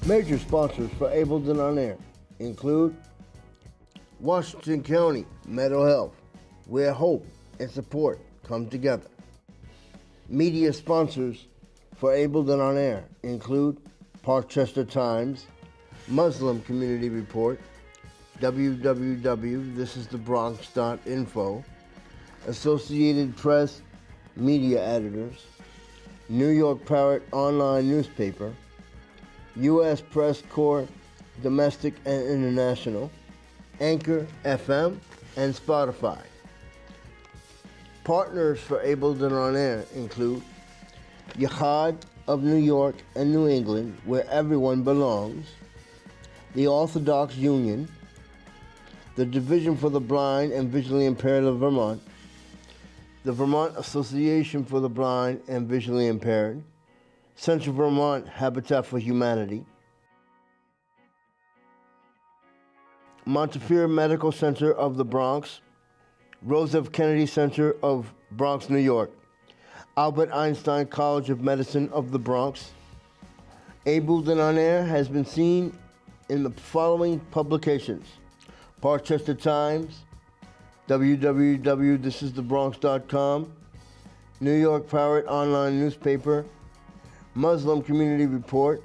Major sponsors for Ableton On Air include Washington County Mental Health, where hope and support come together. Media sponsors for Ableton On Air include Parkchester Times, Muslim Community Report, www.thisisthebronx.info, Associated Press Media Editors, New York Parrot Online Newspaper, U.S. Press Corps Domestic and International, Anchor FM, and Spotify. Partners for Ableton On Air include Yahad of New York and New England, where everyone belongs, the Orthodox Union, the Division for the Blind and Visually Impaired of Vermont, the Vermont Association for the Blind and Visually Impaired, Central Vermont Habitat for Humanity, Montefiore Medical Center of the Bronx, Rose F. Kennedy Center of Bronx, New York, Albert Einstein College of Medicine of the Bronx. Ableton On Air has been seen in the following publications: Parkchester Times, www.thisisthebronx.com, New York Parrot Online Newspaper, Muslim Community Report,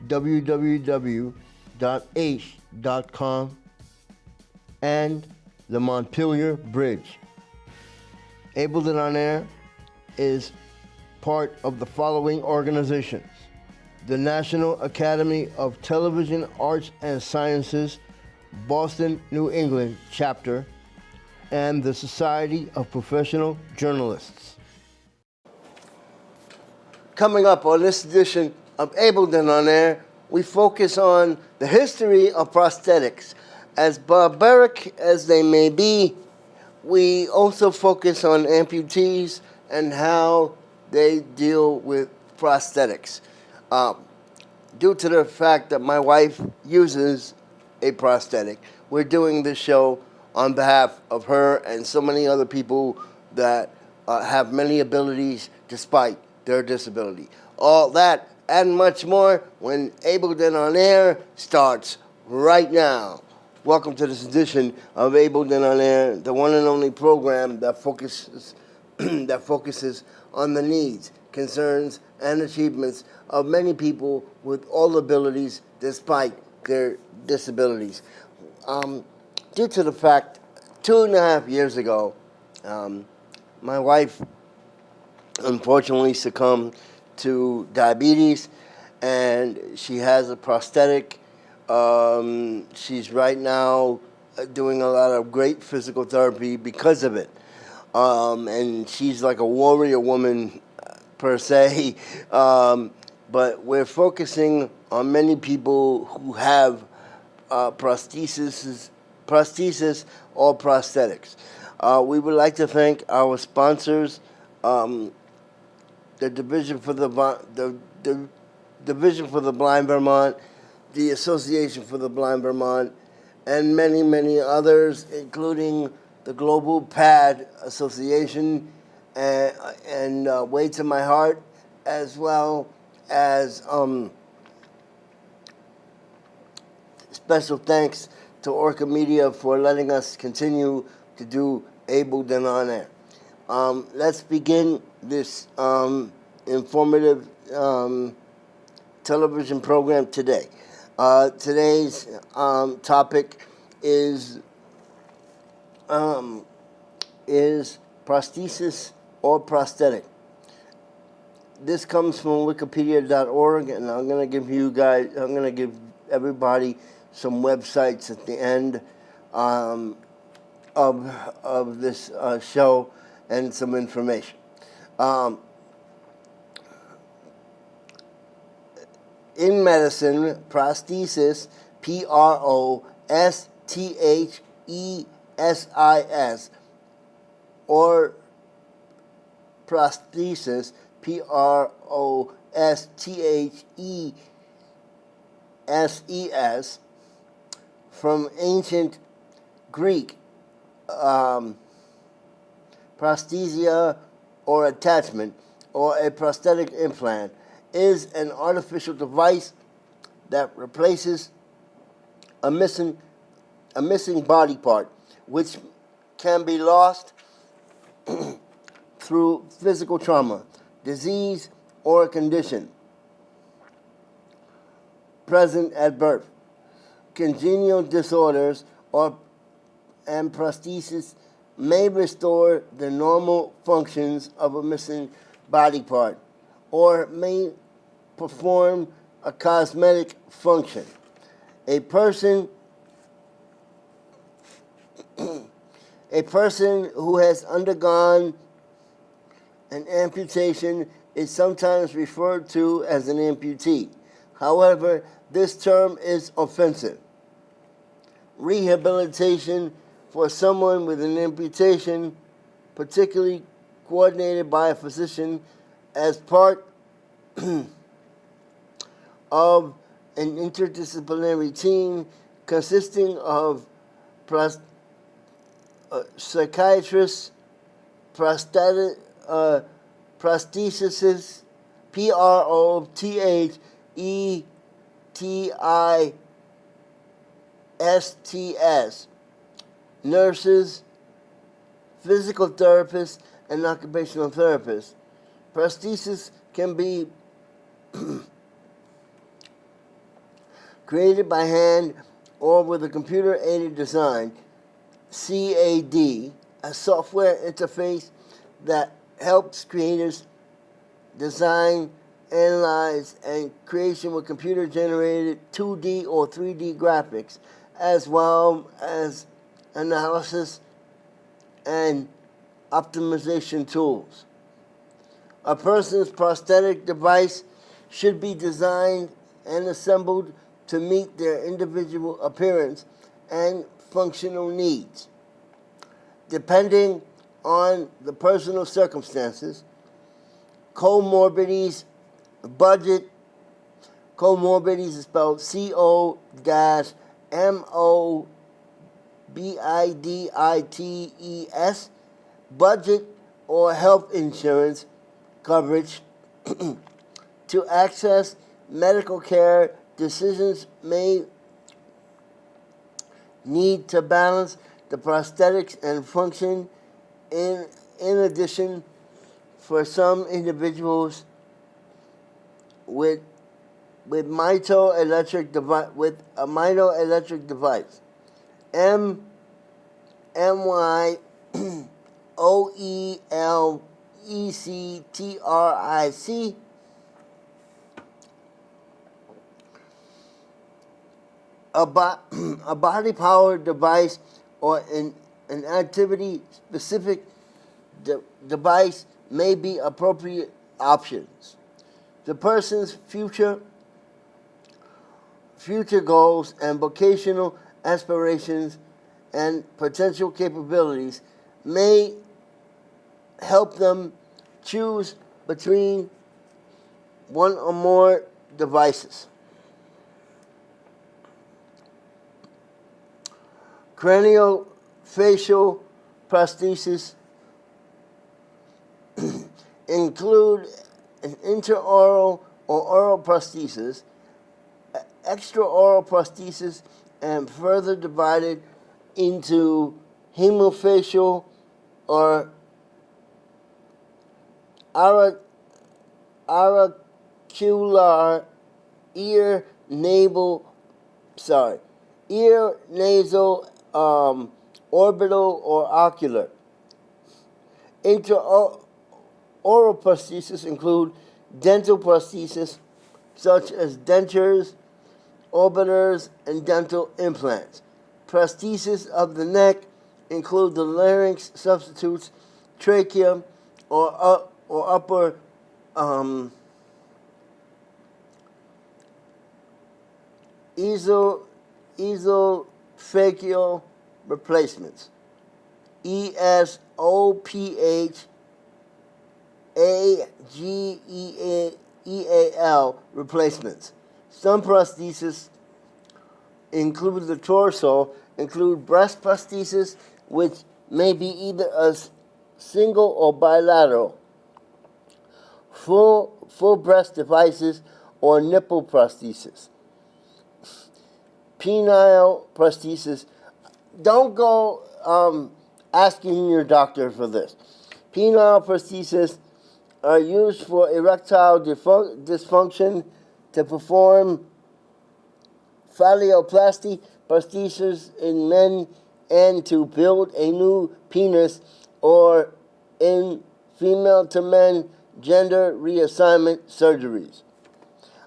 www.h.com, and the Montpelier Bridge. Ableton On Air is part of the following organizations: the National Academy of Television Arts and Sciences, Boston, New England chapter, and the Society of Professional Journalists. Coming up on this edition of Ableton On Air, we focus on the history of prosthetics. As barbaric as they may be, we also focus on amputees and how they deal with prosthetics. Due to the fact that my wife uses a prosthetic, we're doing this show on behalf of her and so many other people that have many abilities despite their disability. All that and much more when Ableton On Air starts right now. Welcome to this edition of Ableton On Air, the one and only program that focuses on the needs, concerns, and achievements of many people with all abilities despite their disabilities. Due to the fact, 2.5 years ago, my wife unfortunately succumbed to diabetes, and she has a prosthetic. She's right now doing a lot of great physical therapy because of it. And she's like a warrior woman per se. But we're focusing on many people who have prosthesis or prosthetics. We would like to thank our sponsors, the Division for the Blind Vermont, the Association for the Blind Vermont, and many, many others, including the Global PAD Association and Way to My Heart, as well as special thanks to Orca Media for letting us continue to do Ableton On Air. Let's begin this informative television program today. Today's topic is prosthesis or prosthetic. This comes from Wikipedia.org, and I'm going to give everybody some websites at the end of this show and some information. In medicine, prosthesis, prosthesis, or prosthesis, prostheses, from ancient Greek, prosthesia or attachment, or a prosthetic implant, is an artificial device that replaces a missing body part, which can be lost through physical trauma, disease, or a condition present at birth. Congenital disorders and prosthesis may restore the normal functions of a missing body part or may perform a cosmetic function. A person who has undergone an amputation is sometimes referred to as an amputee. However, this term is offensive. Rehabilitation for someone with an amputation, particularly coordinated by a physician as part of an interdisciplinary team consisting of psychiatrists, prosthetists, PROSTETISTS, nurses, physical therapists, and occupational therapists. Prosthesis can be created by hand or with a computer-aided design, CAD, a software interface that helps creators design, analyze, and creation with computer-generated 2D or 3D graphics, as well as analysis and optimization tools. A person's prosthetic device should be designed and assembled to meet their individual appearance and functional needs. Depending on the personal circumstances, comorbidities, budget, comorbidities is spelled COMORBIDITES, budget or health insurance coverage. To access medical care, decisions may need to balance the prosthetics and function. In addition, for some individuals with a myoelectric device, MYOELECTRIC, a body-powered device or an activity-specific device may be appropriate options. The person's future goals and vocational aspirations and potential capabilities may help them choose between one or more devices. Craniofacial prosthesis include an intraoral or oral prosthesis, extraoral prosthesis, and further divided into hemofacial or auricular ear, nasal, orbital, or ocular. Intraoral prosthesis include dental prosthesis, such as dentures, orbiters, and dental implants. Prosthesis of the neck include the larynx substitutes, trachea, or upper esophageal replacements, ESOPHAGEAL replacements. Some prostheses include the torso, include breast prosthesis, which may be either a single or bilateral, full breast devices, or nipple prosthesis. penile prosthesis. Don't go asking your doctor for this. Penile prosthesis are used for erectile dysfunction, to perform phalloplasty prosthesis in men, and to build a new penis, or in female to men gender reassignment surgeries.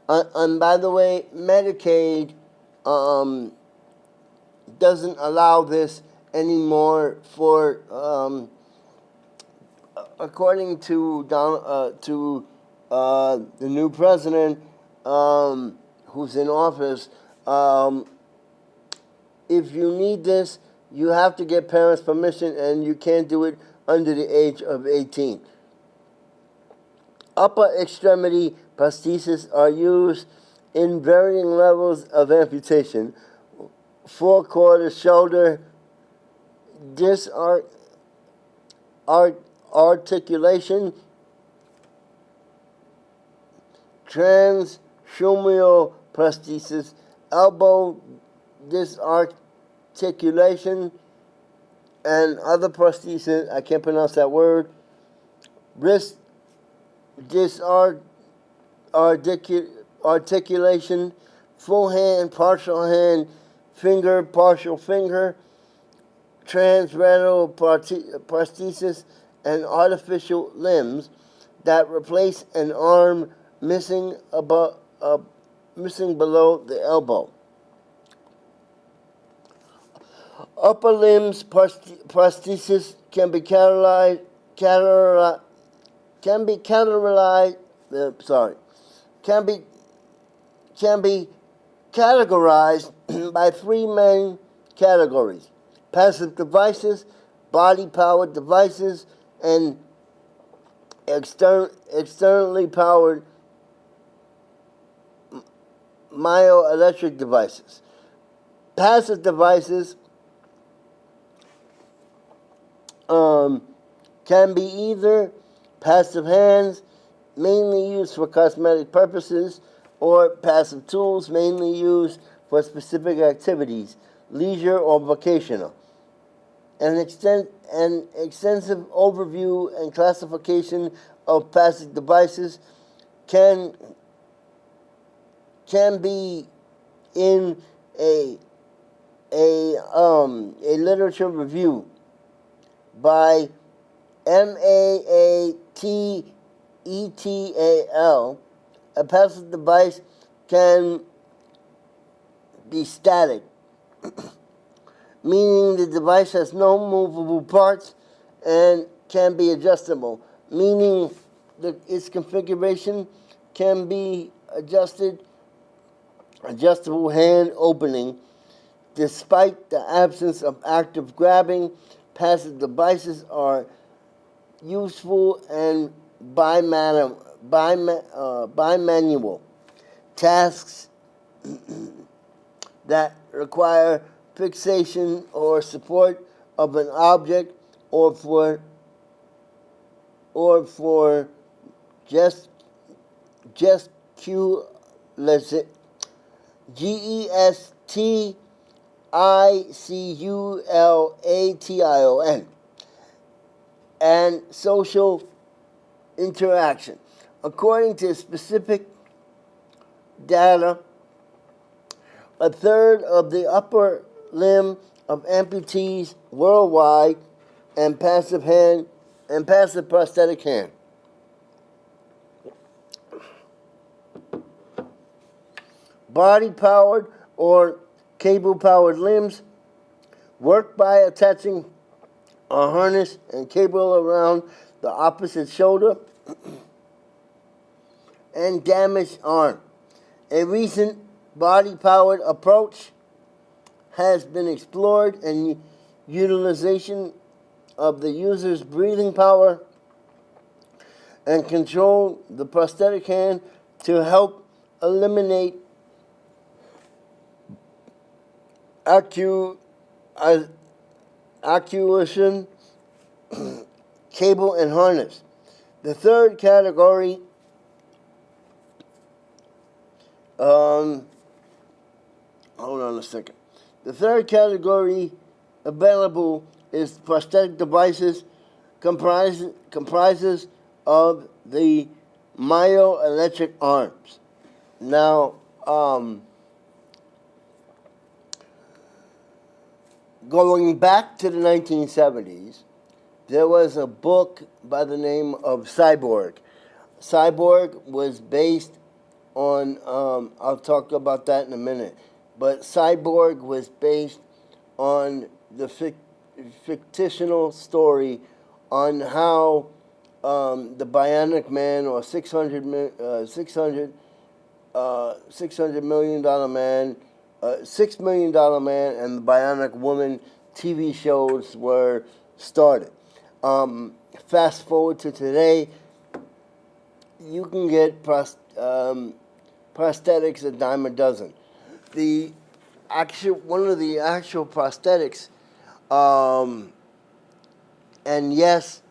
And by the way, Medicaid doesn't allow this anymore for, according to the new president who's in office. If you need this, you have to get parents' permission, and you can't do it under the age of 18. Upper extremity prostheses are used in varying levels of amputation. Four-quarter shoulder articulation, transhumeral prosthesis, elbow disarticulation, and other prostheses. I can't pronounce that word. Wrist articulation, full hand, finger, partial finger, transrectal prosthesis, and artificial limbs that replace an arm missing below the elbow. Upper limbs prosthesis can be categorized by three main categories: passive devices, body-powered devices, and externally powered myoelectric devices. Passive devices can be either passive hands, mainly used for cosmetic purposes, or passive tools, mainly used for specific activities, leisure or vocational. An extensive overview and classification of passive devices can be in a literature review by MAATETAL. A passive device can be static, meaning the device has no movable parts, and can be adjustable, meaning that its configuration can be adjustable hand opening. Despite the absence of active grabbing, passive devices are useful and bimanual tasks that require fixation or support of an object, or for gesticulation, and social interaction. According to specific data, a third of the upper limb of amputees worldwide and passive prosthetic hand. Body-powered or cable-powered limbs work by attaching a harness and cable around the opposite shoulder and damaged arm. A recent body-powered approach has been explored, and utilization of the user's breathing power and control the prosthetic hand to help eliminate acquisition, cable, and harness. The third category hold on a second. The third category available is prosthetic devices comprises of the myoelectric arms. Now, going back to the 1970s, there was a book by the name of Cyborg. Cyborg was based on, I'll talk about that in a minute, but Cyborg was based on the fictional story on how the Bionic Man, or $600 million man, $6 million man, and the Bionic Woman TV shows were started. Fast forward to today, you can get prosthetics a dime a dozen. One of the actual prosthetics, and yes,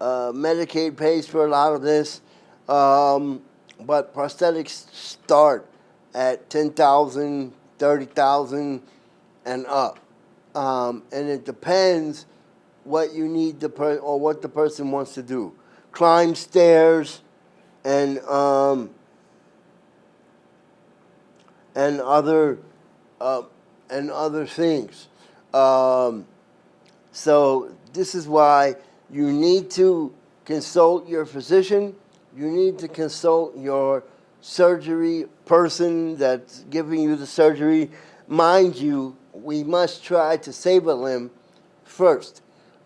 Medicaid pays for a lot of this, but prosthetics start at $10,000, $30,000, and up, and it depends what you need or what the person wants to do. Climb stairs, and other things. So this is why you need to consult your physician. You need to consult your surgery person that's giving you the surgery. Mind you, we must try to save a limb first.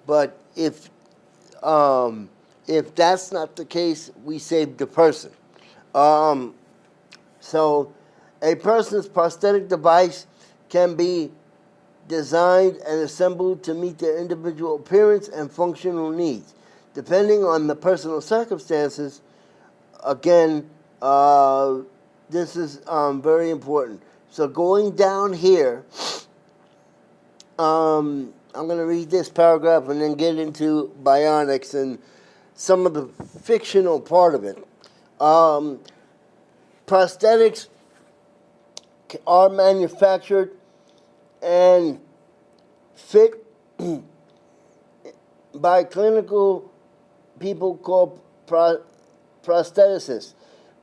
But if that's not the case, we save the person. So a person's prosthetic device can be designed and assembled to meet their individual appearance and functional needs. Depending on the personal circumstances, again, this is very important. So going down here, I'm going to read this paragraph and then get into bionics and some of the fictional part of it. Prosthetics are manufactured and fit by clinical people called prostheticists.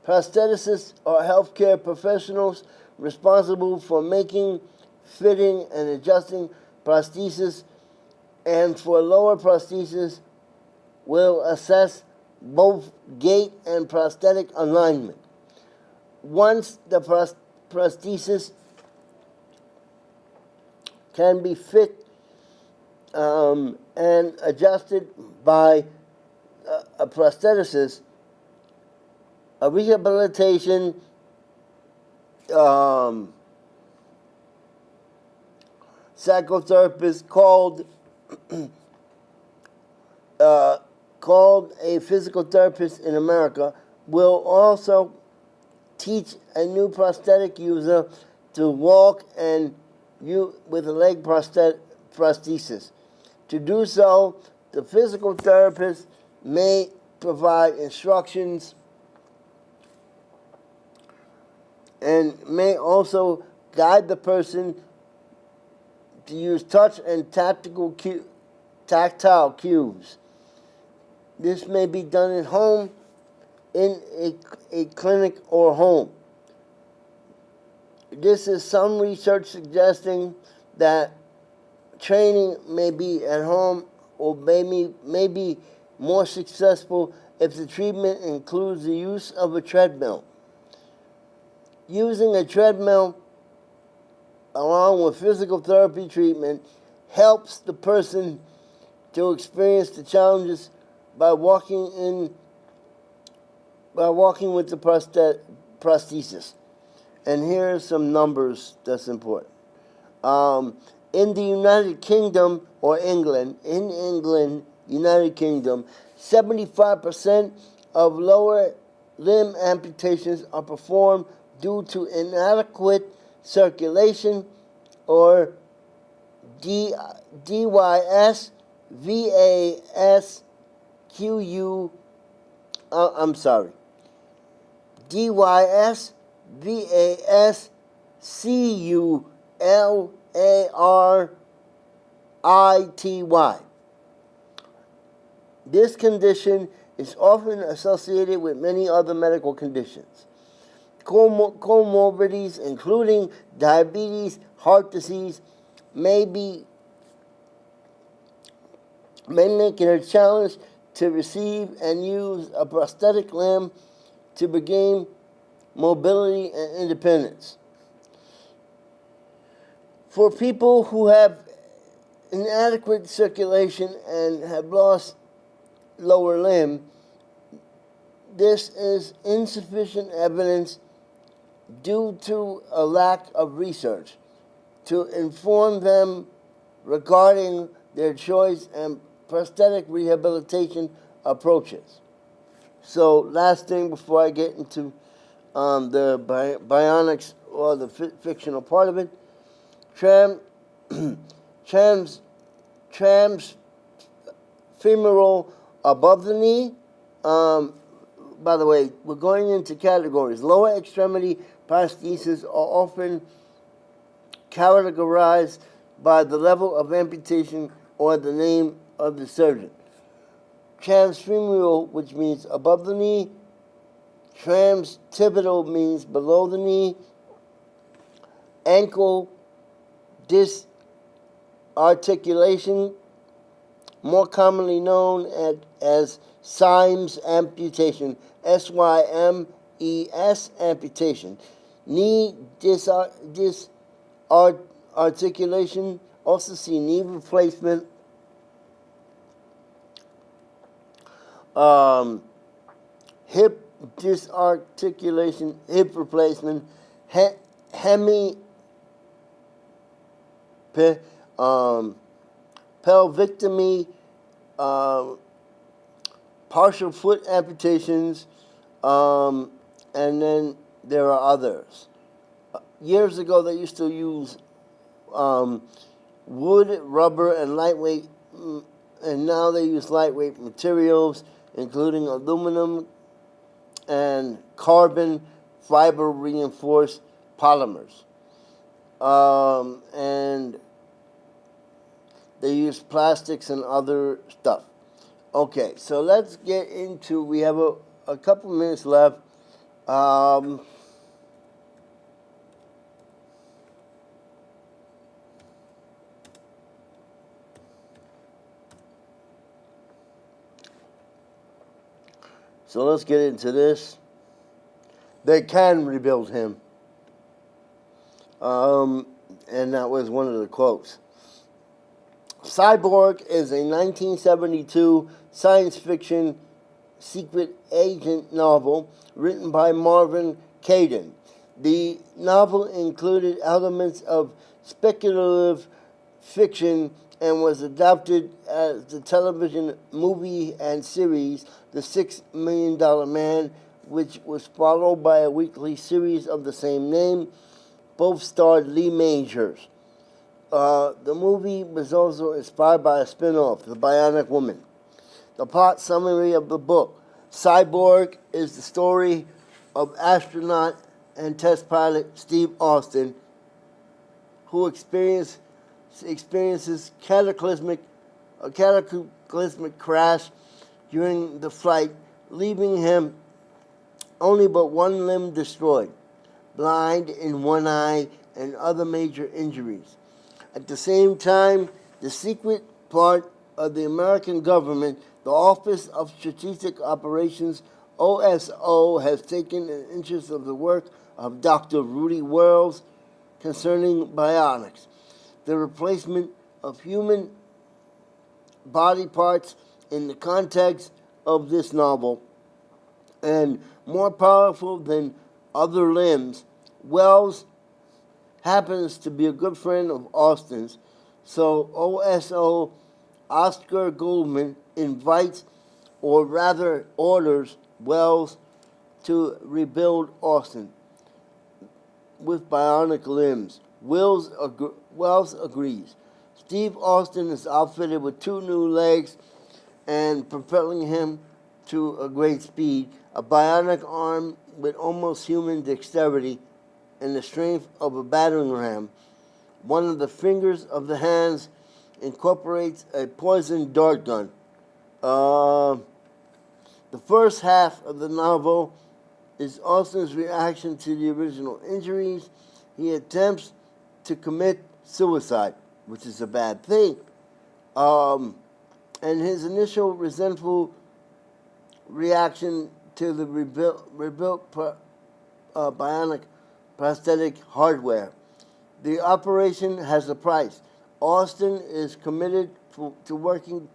Prostheticists are healthcare professionals responsible for making, fitting, and adjusting prostheses, and for lower prostheses will assess both gait and prosthetic alignment. Once the prosthesis can be fit and adjusted by a prostheticist, a rehabilitation psychotherapist called a physical therapist in America will also teach a new prosthetic user to walk with a leg prosthesis. To do so, the physical therapist may provide instructions and may also guide the person to use touch and tactile cues. This may be done at home, in a clinic, or home. This is some research suggesting that training may be at home or may be more successful if the treatment includes the use of a treadmill. Using a treadmill along with physical therapy treatment helps the person to experience the challenges by walking with the prosthesis. And here are some numbers that's important. In the United Kingdom, or England, United Kingdom, 75% of lower limb amputations are performed due to inadequate circulation, or DYS, VAS, DYS, VAS, CU, L-A-R-I-T-Y. This condition is often associated with many other medical conditions. Comorbidities, including diabetes, heart disease, may make it a challenge to receive and use a prosthetic limb to regain mobility and independence. For people who have inadequate circulation and have lost lower limb, this is insufficient evidence due to a lack of research to inform them regarding their choice and prosthetic rehabilitation approaches. So, last thing before I get into the bionics or the fictional part of it, transfemoral above the knee. By the way, we're going into categories. Lower extremity prostheses are often categorized by the level of amputation or the name of the surgeon. Transfemoral, which means above the knee. Transtibial means below the knee. Ankle disarticulation, more commonly known as Symes amputation, S-Y-M-E-S amputation. Knee disarticulation, also see knee replacement. Hip disarticulation, hip replacement, pelvectomy, partial foot amputations, and then there are others. Years ago, they used to use wood, rubber, and lightweight, and now they use lightweight materials, including aluminum and carbon fiber reinforced polymers. And they use plastics and other stuff. Okay, so let's get into, we have a couple minutes left. So let's get into this. They can rebuild him. And that was one of the quotes. Cyborg is a 1972 science fiction secret agent novel written by Marvin Caden. The novel included elements of speculative fiction and was adapted as the television movie and series The $6 Million Man, which was followed by a weekly series of the same name. Both starred Lee Majors. The movie was also inspired by a spin-off, The Bionic Woman. The plot summary of the book. Cyborg is the story of astronaut and test pilot Steve Austin, who experiences cataclysmic crash during the flight, leaving him only but one limb destroyed, blind in one eye, and other major injuries. At the same time, the secret part of the American government, the Office of Strategic Operations, OSO, has taken an interest of the work of Dr. Rudy Wells concerning bionics, the replacement of human body parts in the context of this novel. And more powerful than other limbs, Wells happens to be a good friend of Austin's, so OSO Oscar Goldman invites, or rather orders, Wells to rebuild Austin with bionic limbs. Wells agrees. Steve Austin is outfitted with 2 new legs and propelling him to a great speed, a bionic arm with almost human dexterity and the strength of a battering ram. one of the fingers of the hands incorporates a poison dart gun. The first half of the novel is Austin's reaction to the original injuries. He attempts to commit suicide, which is a bad thing. And his initial resentful reaction to the rebuilt bionic prosthetic hardware. The operation has a price. Austin is committed to working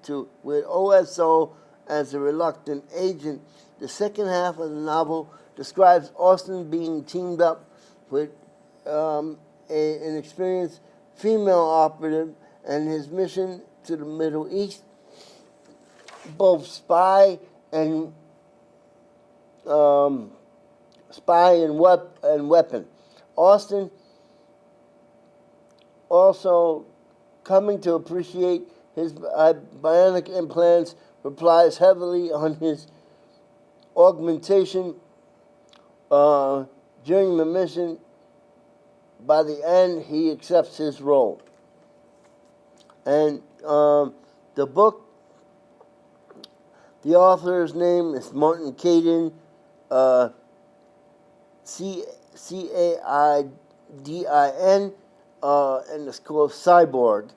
with OSO as a reluctant agent. The second half of the novel describes Austin being teamed up with an experienced female operative and his mission to the Middle East, both spy and weapon. Austin also coming to appreciate his bionic implants relies heavily on his augmentation during the mission. By the end, he accepts his role. And the book, the author's name is Martin Caidin, Caidin, and it's called Cyborg.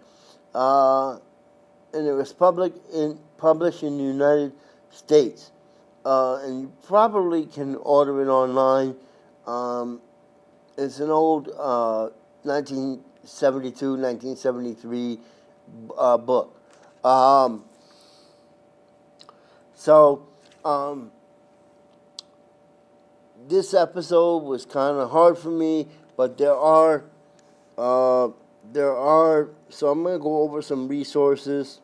And it was published in the United States. And you probably can order it online. It's an old 1972, 1973 book. This episode was kind of hard for me, but there are, so I'm going to go over some resources.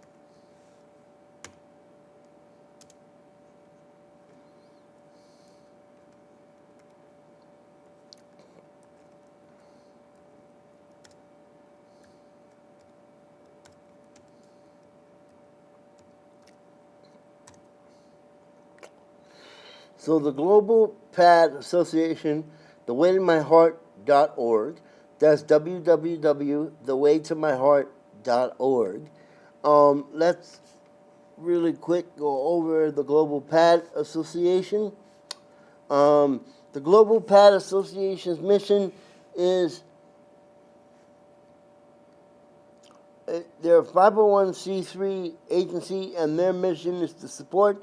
So the Global PAD Association, thewaytomyheart.org, that's www.thewaytomyheart.org. Let's really quick go over the Global PAD Association. The Global PAD Association's mission is, they're a 501c3 agency, and their mission is to support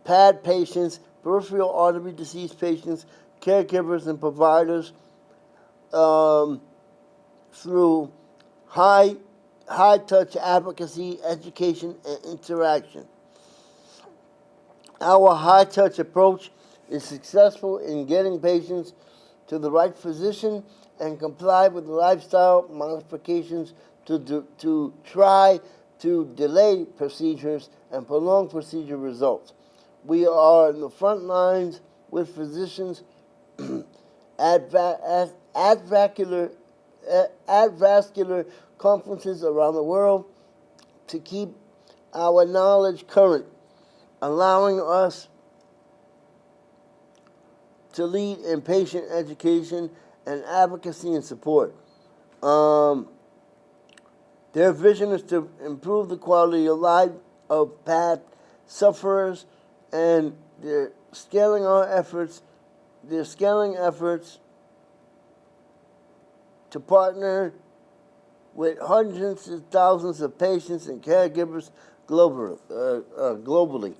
PAD patients, peripheral artery disease patients, caregivers, and providers through high-touch advocacy, education, and interaction. Our high-touch approach is successful in getting patients to the right physician and comply with lifestyle modifications to try to delay procedures and prolong procedure results. We are in the front lines with physicians at vascular conferences around the world to keep our knowledge current, allowing us to lead in patient education and advocacy and support. Their vision is to improve the quality of life of PAD sufferers, and they're scaling efforts to partner with hundreds of thousands of patients and caregivers globally.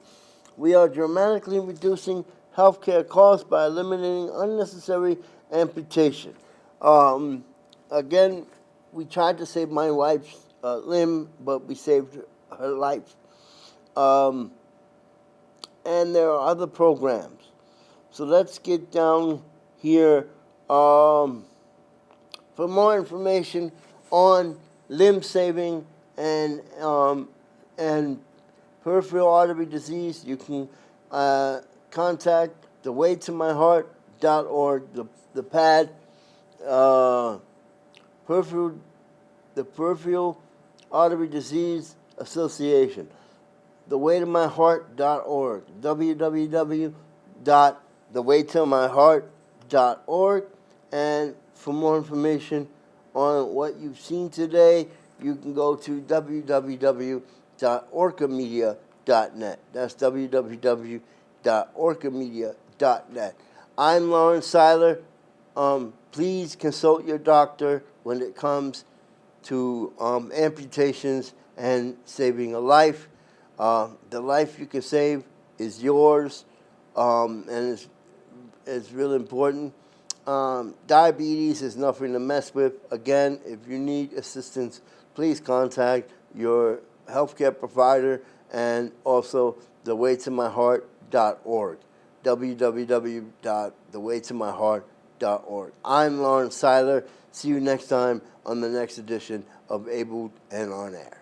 We are dramatically reducing healthcare costs by eliminating unnecessary amputation. Again, we tried to save my wife's limb, but we saved her life. And there are other programs. So let's get down here. For more information on limb saving and peripheral artery disease, you can contact thewaytomyheart.org, the PAD, the Peripheral Artery Disease Association. thewaytomyheart.org, www.thewaytomyheart.org, and for more information on what you've seen today, you can go to www.orcamedia.net. That's www.orcamedia.net. I'm Lawrence Seiler. Please consult your doctor when it comes to amputations and saving a life. The life you can save is yours, and it's really important. Diabetes is nothing to mess with. Again, if you need assistance, please contact your healthcare provider and also thewaytomyheart.org. www.thewaytomyheart.org. I'm Lawrence Seiler. See you next time on the next edition of Able and On Air.